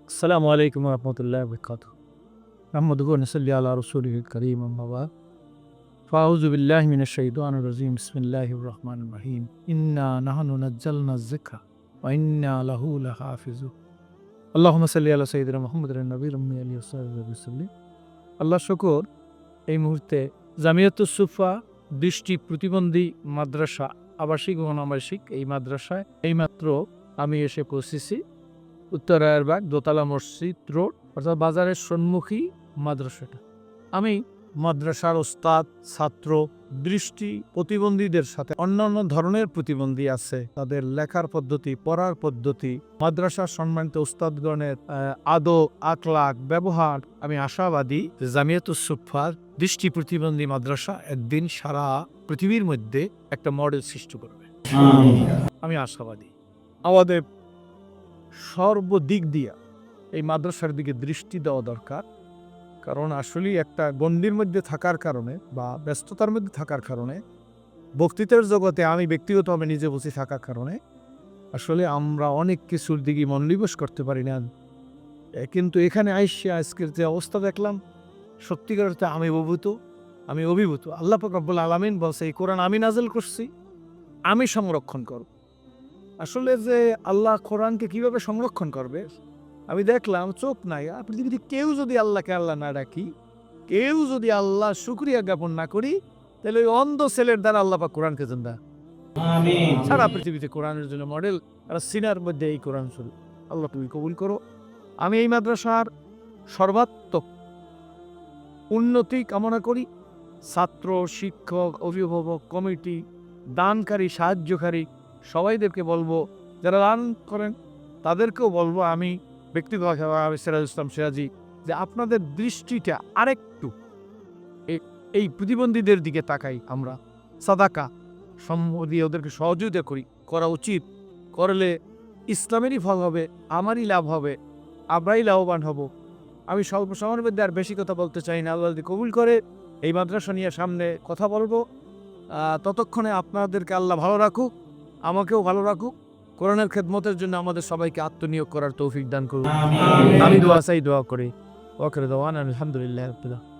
আসসালামু আলাইকুম ওয়া রাহমাতুল্লাহি ওয়া বারাকাতুহু। নাহমাদুহু ওয়া নুসাল্লি আলা রাসূলিহিল কারীম, আম্মা বা'দ। ফাআউযু বিল্লাহি মিনাশ শাইতানির রাজীম। বিসমিল্লাহির রহমানির রহিম। ইন্না নাহনু নাযালনায যিকরা ওয়া ইন্না লাহু লাহাফিজুন। আল্লাহুম্মা সাল্লি আলা সাইয়্যিদিনা মুহাম্মাদিন নবিয়্যিল উম্মি আলিহি ওয়া সাহবিহি ওয়া সাল্লিম। আল্লাহর শুকর, এই মুহূর্তে জামিয়াতুস সুফা দৃষ্টি প্রতিবন্ধী মাদ্রাসা, আবাসিক ও অনাবাসিক, এই মাদ্রাসায় এইমাত্র আমি এসে পৌঁছেছি। উত্তর রায়েরবাগ দোতলা মসজিদ রোড, অর্থাৎ বাজারের সম্মুখী মাদ্রাসাটা। আমি মাদ্রাসার ওস্তাদ, ছাত্র, দৃষ্টি প্রতিবন্ধীদের সাথে অন্যান্য ধরনের প্রতিবন্ধী আছে, তাদের লেখার পদ্ধতি, পড়ার পদ্ধতি, মাদ্রাসার সম্মানিত উস্তাদগণের আদব আখলাক ব্যবহার, আমি আশাবাদী যে জামিয়াতুস সুফার দৃষ্টি প্রতিবন্ধী মাদ্রাসা একদিন সারা পৃথিবীর মধ্যে একটা মডেল সৃষ্টি করবে। আমি আশাবাদী। আমাদের সর্বদিক দিয়া এই মাদ্রাসার দিকে দৃষ্টি দেওয়া দরকার। কারণ আসলে একটা গণ্ডির মধ্যে থাকার কারণে বা ব্যস্ততার মধ্যে থাকার কারণে, বক্তৃতার জগতে আমি ব্যক্তিগতভাবে নিজে বসে থাকার কারণে আসলে আমরা অনেক কিছুর দিকে মনোনিবেশ করতে পারি না। কিন্তু এখানে আইসা আজকের যে অবস্থা দেখলাম, সত্যিকার অর্থে আমি অভিভূত। আল্লাহ পাক রব্বুল আলামিন বলছে, এই কোরআন আমি নাযিল করছি, আমি সংরক্ষণ করব। আসলে যে আল্লাহ কোরআনকে কিভাবে সংরক্ষণ করবে, আমি দেখলাম চোখ নাই। পৃথিবীতে কেউ যদি আল্লাহকে আল্লাহ না ডাকি, কেউ যদি আল্লাহ শুকরিয়া জ্ঞাপন না করি, তাহলে ওই অন্ধ ছেলের দ্বারা আল্লাহ পাক কোরআনকে জিন্দা। সারা পৃথিবীতে কোরআনের জন্য মডেল আর সিনার মধ্যে এই কোরআন শুরু। আল্লাহ তুমি কবুল করো। আমি এই মাদ্রাসার সর্বাত্মক উন্নতি কামনা করি। ছাত্র, শিক্ষক, অভিভাবক, কমিটি, দানকারী, সাহায্যকারী সবাইদেরকে বলবো, যারা দান করেন তাদেরকেও বলবো, আমি ব্যক্তিগতভাবে সিরাজুল ইসলাম সিরাজি, যে আপনাদের দৃষ্টিটা আরেকটু এই প্রতিবন্ধীদের দিকে তাকাই। আমরা সাদাকা দিয়ে ওদেরকে সহযোগিতা করা উচিত। করলে ইসলামেরই ফল হবে, আমারই লাভ হবে, আমরাই লাভবান হব। আমি স্বল্প সময়ের মধ্যে আর বেশি কথা বলতে চাই না। আল্লাহ যদি কবুল করে এই মাদ্রাসা নিয়ে সামনে কথা বলবো। ততক্ষণে আপনাদেরকে আল্লাহ ভালো রাখুক, আমাকেও ভালো রাখুক। কোরআনের খেদমতের জন্য আমাদের সবাইকে আত্মনিয়োগ করার তৌফিক দান করুন। আমি দোয়া চাই, দোয়া করি। ওয়াকির দাওয়ানা আলহামদুলিল্লাহ রাব্বিল আলামিন।